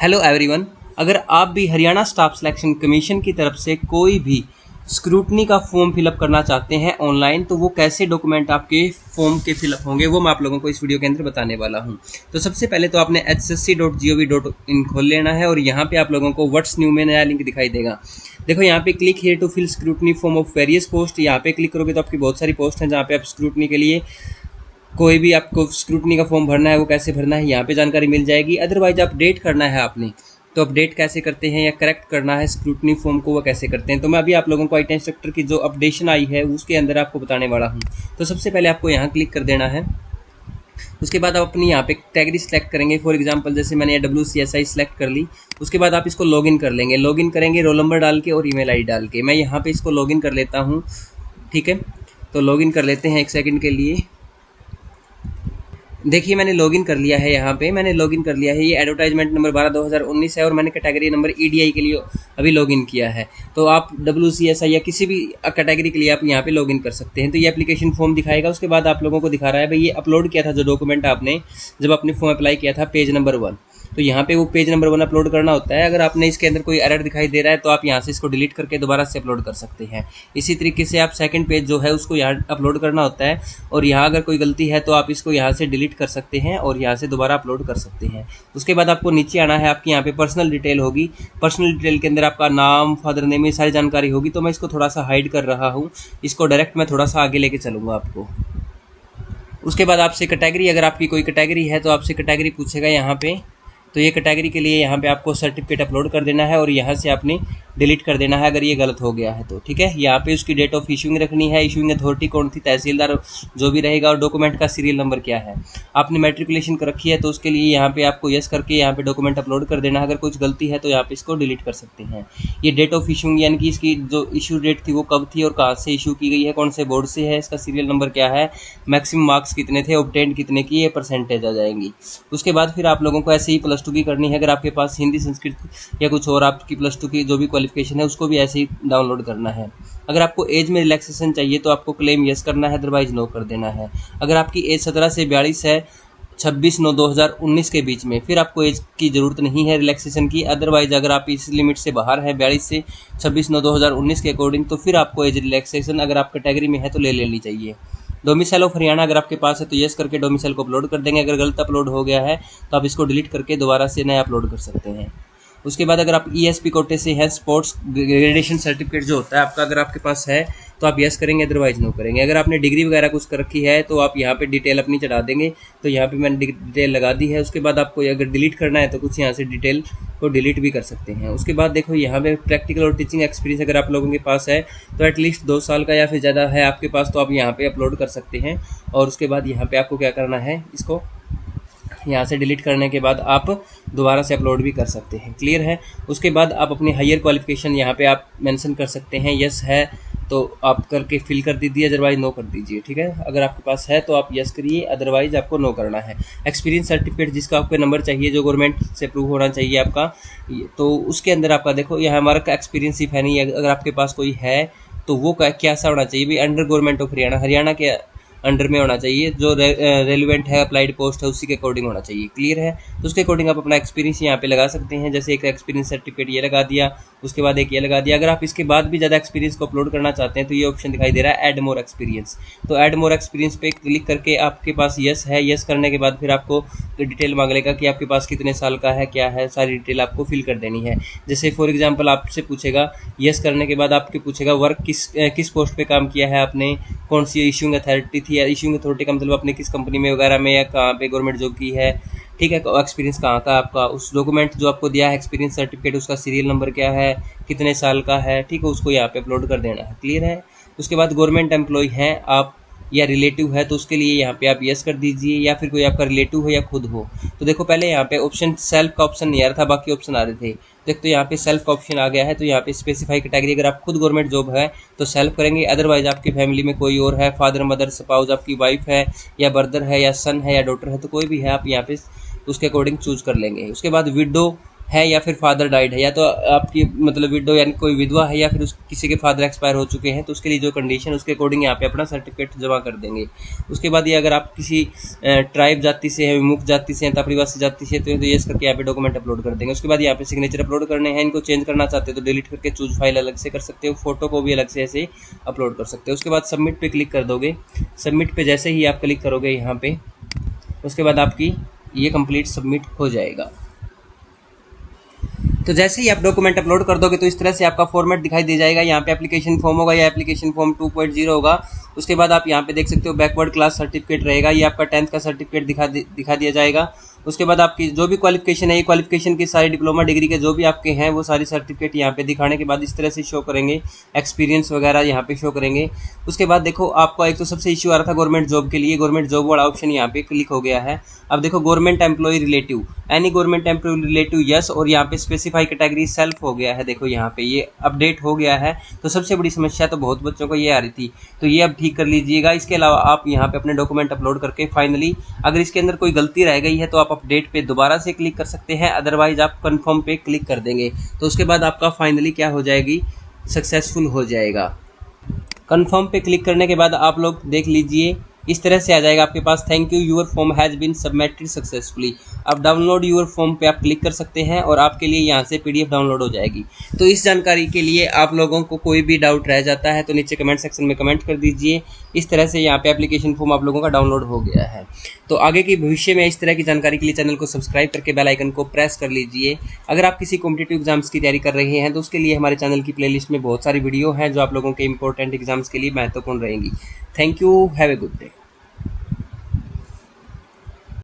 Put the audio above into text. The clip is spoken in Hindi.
हेलो एवरीवन, अगर आप भी हरियाणा स्टाफ सिलेक्शन कमीशन की तरफ से कोई भी स्क्रूटनी का फॉर्म फिलअप करना चाहते हैं ऑनलाइन, तो वो कैसे डॉक्यूमेंट आपके फॉर्म के फिलअप होंगे वो मैं आप लोगों को इस वीडियो के अंदर बताने वाला हूं। तो सबसे पहले तो आपने hsc.gov.in खोल लेना है और यहाँ पे आप लोगों को व्हाट्स न्यू में नया लिंक दिखाई देगा। देखो यहाँ पे click here to fill scrutiny form of various post, यहाँ पे क्लिक करोगे तो आपकी बहुत सारी पोस्ट हैं जहाँ पे आप स्क्रूटनी के लिए कोई भी आपको स्क्रूटनी का फॉर्म भरना है वो कैसे भरना है यहाँ पे जानकारी मिल जाएगी। अदरवाइज अपडेट करना है आपने, तो अपडेट कैसे करते हैं या करेक्ट करना है स्क्रूटनी फॉर्म को वो कैसे करते हैं, तो मैं अभी आप लोगों को IT इंस्ट्रक्टर की जो अपडेशन आई है उसके अंदर आपको बताने वाला हूँ। तो सबसे पहले आपको यहाँ क्लिक कर देना है। उसके बाद आप अपनी यहाँ पे कैटेगरी सेलेक्ट करेंगे। फॉर एग्जांपल जैसे मैंने WCSI सेलेक्ट कर ली। उसके बाद आप इसको लॉगिन कर लेंगे, लॉगिन करेंगे रोल नंबर डाल के और ईमेल ID डाल के। मैं यहाँ पे इसको लॉगिन कर लेता हूँ, ठीक है। तो लॉगिन कर लेते हैं 1 सेकंड के लिए। देखिए मैंने लॉगिन कर लिया है, यहाँ पे मैंने लॉगिन कर लिया है। ये एडवर्टाइजमेंट नंबर 12/2019 है और मैंने कैटेगरी नंबर EDI के लिए अभी लॉगिन किया है। तो आप WCSI या किसी भी कैटेगरी के लिए आप यहाँ पे लॉगिन कर सकते हैं। तो ये एप्लीकेशन फॉर्म दिखाएगा। उसके बाद आप लोगों को दिखा रहा है भाई ये अपलोड किया था जो डॉक्यूमेंट आपने जब अपने फॉर्म अप्लाई किया था, पेज नंबर 1। तो यहाँ पे वो पेज नंबर 1 अपलोड करना होता है। अगर आपने इसके अंदर कोई एरर दिखाई दे रहा है तो आप यहाँ से इसको डिलीट करके दोबारा से अपलोड कर सकते हैं। इसी तरीके से आप सेकंड पेज जो है उसको यहाँ अपलोड करना होता है और यहाँ अगर कोई गलती है तो आप इसको यहाँ से डिलीट कर सकते हैं और यहाँ से दोबारा अपलोड कर सकते हैं। उसके बाद आपको नीचे आना है, आपकी यहाँ पे पर्सनल डिटेल होगी। पर्सनल डिटेल के अंदर आपका नाम, फादर नेम, ये सारी जानकारी होगी। तो मैं इसको थोड़ा सा हाइड कर रहा हूँ, इसको डायरेक्ट मैं थोड़ा सा आगे लेके चलूँगा आपको। उसके बाद आपसे कैटेगरी, अगर आपकी कोई कैटेगरी है तो आपसे कैटेगरी पूछेगा यहाँ पे। तो ये कैटेगरी के लिए यहाँ पे आपको सर्टिफिकेट अपलोड कर देना है और यहाँ से आपने डिलीट कर देना है अगर ये गलत हो गया है तो, ठीक है। यहाँ पे उसकी डेट ऑफ इशूइंग रखनी है, इशूइंग अथॉरिटी कौन थी, तहसीलदार जो भी रहेगा, और डॉक्यूमेंट का सीरियल नंबर क्या है। आपने मैट्रिकुलेशन कर रखी है तो उसके लिए यहाँ पे आपको यस करके यहाँ पे डॉक्यूमेंट अपलोड कर देना है। अगर कुछ गलती है तो यहाँ पे इसको डिलीट कर सकते हैं। ये डेट ऑफ इशूइंग यानी कि इसकी जो इशू डेट थी वो कब थी और कहाँ से इशू की गई है, कौन से बोर्ड से है, इसका सीरियल नंबर क्या है, मैक्सिमम मार्क्स कितने थे, ऑब्टेन्ड कितने की, ये परसेंटेज आ जाएंगी। उसके बाद फिर आप लोगों को ऐसे ही +2 की करनी है। अगर आपके पास हिंदी, संस्कृत या कुछ और आपकी +2 की जो भी क्वालिफिकेशन है उसको भी ऐसे ही डाउनलोड करना है। अगर आपको एज में रिलैक्सेशन चाहिए तो आपको क्लेम यस करना है, अदरवाइज नो कर देना है। अगर आपकी एज 17 से 42 है 26/9/2019 के बीच में, फिर आपको एज की ज़रूरत नहीं है रिलैक्सेशन की। अदरवाइज अगर आप इस लिमिट से बाहर है 42 से 26/9/2019 के अकॉर्डिंग, तो फिर आपको एज रिलैक्सेशन अगर आप कैटेगरी में है तो ले लेनी चाहिए। डोमिसाइल ऑफ हरियाणा अगर आपके पास है तो यस करके डोमिसाइल को अपलोड कर देंगे। अगर गलत अपलोड हो गया है तो आप इसको डिलीट करके दोबारा से नया अपलोड कर सकते हैं। उसके बाद अगर आप ESP कोटे से हैं, स्पोर्ट्स ग्रेजुएशन सर्टिफिकेट जो होता है आपका, अगर आपके पास है तो आप यस करेंगे, अदरवाइज नो करेंगे। अगर आपने डिग्री वगैरह कुछ कर रखी है तो आप यहाँ पे डिटेल अपनी चढ़ा देंगे। तो यहाँ पे मैंने डिटेल लगा दी है। उसके बाद आपको अगर डिलीट करना है तो कुछ यहाँ से डिटेल को डिलीट भी कर सकते हैं। उसके बाद देखो यहाँ पे प्रैक्टिकल और टीचिंग एक्सपीरियंस अगर आप लोगों के पास है तो एटलीस्ट 2 साल का या फिर ज़्यादा है आपके पास, तो आप यहाँ पे अपलोड कर सकते हैं। और उसके बाद यहाँ पे आपको क्या करना है, इसको यहाँ से डिलीट करने के बाद आप दोबारा से अपलोड भी कर सकते हैं। क्लियर है। उसके बाद आप अपनी हायर क्वालिफिकेशन यहाँ पे आप मेंशन कर सकते हैं। यस है तो आप करके फिल कर दीजिए, अदरवाइज नो कर दीजिए, ठीक है। अगर आपके पास है तो आप यस करिए, अदरवाइज आपको नो करना है। एक्सपीरियंस सर्टिफिकेट जिसका आपको नंबर चाहिए, जो गवर्नमेंट से प्रूव होना चाहिए आपका, तो उसके अंदर आपका देखो यहाँ हमारा का एक्सपीरियंस सिर्फ है नहीं, अगर आपके पास कोई है तो वो कैसा होना चाहिए भी, अंडर गवर्नमेंट ऑफ हरियाणा के अंडर में होना चाहिए। जो रेलिवेंट है, अप्लाइड पोस्ट है, उसी के अकॉर्डिंग होना चाहिए। क्लियर है। तो उसके अकॉर्डिंग आप अपना एक्सपीरियंस यहाँ पे लगा सकते हैं। जैसे एक एक्सपीरियंस सर्टिफिकेट ये लगा दिया, उसके बाद एक ये लगा दिया। अगर आप इसके बाद भी ज़्यादा एक्सपीरियंस को अपलोड करना चाहते हैं तो ये ऑप्शन दिखाई दे रहा है ऐड मोर एक्सपीरियंस। तो ऐड मोर एक्सपीरियंस पे क्लिक करके आपके पास यस है, यस करने के बाद फिर आपको डिटेल मांग लेगा कि आपके पास कितने साल का है, क्या है, सारी डिटेल आपको फिल कर देनी है। जैसे फॉर एग्जाम्पल आपसे पूछेगा, यस करने के बाद आपके पूछेगा वर्क किस पोस्ट पे काम किया है आपने, कौन सी इशूइंग अथॉरिटी थी, या इशूइंग अथॉरिटी का मतलब आपने किस कंपनी में वगैरह में या कहाँ पे गवर्नमेंट जॉब की है, ठीक है। एक्सपीरियंस कहाँ का आपका, उस डॉक्यूमेंट जो आपको दिया है एक्सपीरियंस सर्टिफिकेट, उसका सीरियल नंबर क्या है, कितने साल का है, ठीक है, उसको यहाँ पे अपलोड कर देना है। क्लियर है। उसके बाद गवर्नमेंट एम्प्लॉय हैं आप या रिलेटिव है तो उसके लिए यहाँ पे आप यस कर दीजिए, या फिर कोई आपका रिलेटिव हो या खुद हो। तो देखो पहले यहाँ पे ऑप्शन सेल्फ का ऑप्शन नहीं आ रहा था, बाकी ऑप्शन आ रहे थे। देख तो यहाँ पे सेल्फ का ऑप्शन आ गया है। तो यहाँ पे स्पेसिफाई कैटेगरी, अगर आप खुद गवर्नमेंट जॉब है तो सेल्फ करेंगे, अदरवाइज आपकी फैमिली में कोई और है, फादर मदर स्पाउस आपकी वाइफ है या ब्रदर है या सन है या डॉटर है, तो कोई भी है आप यहाँ पे उसके अकॉर्डिंग चूज कर लेंगे। उसके बाद विडो है या फिर फादर डाइड है, या तो आपकी मतलब विडो यानी कोई विधवा है, या फिर उस किसी के फादर एक्सपायर हो चुके हैं, तो उसके लिए जो कंडीशन उसके अकॉर्डिंग यहाँ पे अपना सर्टिफिकेट जमा कर देंगे। उसके बाद ये अगर आप किसी ट्राइब जाति से है, विमुक्त जाति से हैं, आदिवासी जाति से, तो ये करके यहाँ पे डॉक्यूमेंट अपलोड कर देंगे। उसके बाद यहाँ पे सिग्नेचर अपलोड करने हैं। इनको चेंज करना चाहते हो तो डिलीट करके चूज फाइल अलग से कर सकते हो, फोटो को भी अलग से ऐसे अपलोड कर सकते हो। उसके बाद सबमिट पे क्लिक कर दोगे। सबमिट पे जैसे ही आप क्लिक करोगे यहाँ पे, उसके बाद आपकी ये कंप्लीट सबमिट हो जाएगा। तो जैसे ही आप डॉक्यूमेंट अपलोड कर दोगे तो इस तरह से आपका फॉर्मेट दिखाई दे जाएगा। यहाँ पे एप्लीकेशन फॉर्म होगा, या एप्लीकेशन फॉर्म 2.0 होगा। उसके बाद आप यहाँ पे देख सकते हो बैकवर्ड क्लास सर्टिफिकेट रहेगा, ये आपका 10th का सर्टिफिकेट दिखा दिया जाएगा। उसके बाद आपकी जो भी क्वालिफिकेशन है, ये क्वालिफिकेशन की सारी डिप्लोमा डिग्री के जो भी आपके हैं वो सारी सर्टिफिकेट यहाँ पे दिखाने के बाद इस तरह से शो करेंगे। एक्सपीरियंस वगैरह यहाँ पे शो करेंगे। उसके बाद देखो आपका एक तो सबसे इश्यू आ रहा था गवर्नमेंट जॉब के लिए, गवर्नमेंट जॉब वाला ऑप्शन यहाँ पे क्लिक हो गया है। अब देखो government employ relative, any government employ relative yes, और यहाँ पे स्पेसिफाई कैटेगरी सेल्फ हो गया है। देखो यहाँ पे ये अपडेट हो गया है। तो सबसे बड़ी समस्या तो बहुत बच्चों को ये आ रही थी, तो ये अब ठीक कर लीजिएगा। इसके अलावा आप यहाँ पे अपने डॉक्यूमेंट अपलोड करके फाइनली अगर इसके अंदर कोई गलती रह गई है तो आप अपडेट पे दोबारा से क्लिक कर सकते हैं, अदरवाइज आप कंफर्म पे क्लिक कर देंगे। तो उसके बाद आपका फाइनली क्या हो जाएगी, सक्सेसफुल हो जाएगा। कंफर्म पे क्लिक करने के बाद आप लोग देख लीजिए इस तरह से आ जाएगा आपके पास, thank you your form has been submitted successfully. अब डाउनलोड योर फॉर्म पे आप क्लिक कर सकते हैं और आपके लिए यहाँ से PDF डाउनलोड हो जाएगी। तो इस जानकारी के लिए आप लोगों को कोई भी डाउट रह जाता है तो नीचे कमेंट सेक्शन में कमेंट कर दीजिए। इस तरह से यहाँ पे एप्लीकेशन फॉर्म आप लोगों का डाउनलोड हो गया है। तो आगे की भविष्य में इस तरह की जानकारी के लिए चैनल को सब्सक्राइब करके बेल आइकन को प्रेस कर लीजिए। अगर आप किसी कॉम्पिटिटिव एग्जाम्स की तैयारी कर रहे हैं तो उसके लिए हमारे चैनल की प्लेलिस्ट में बहुत सारी वीडियो हैं जो आप लोगों के इंपॉर्टेंट एग्जाम्स के लिए महत्वपूर्ण रहेंगी। Thank you, have a good day.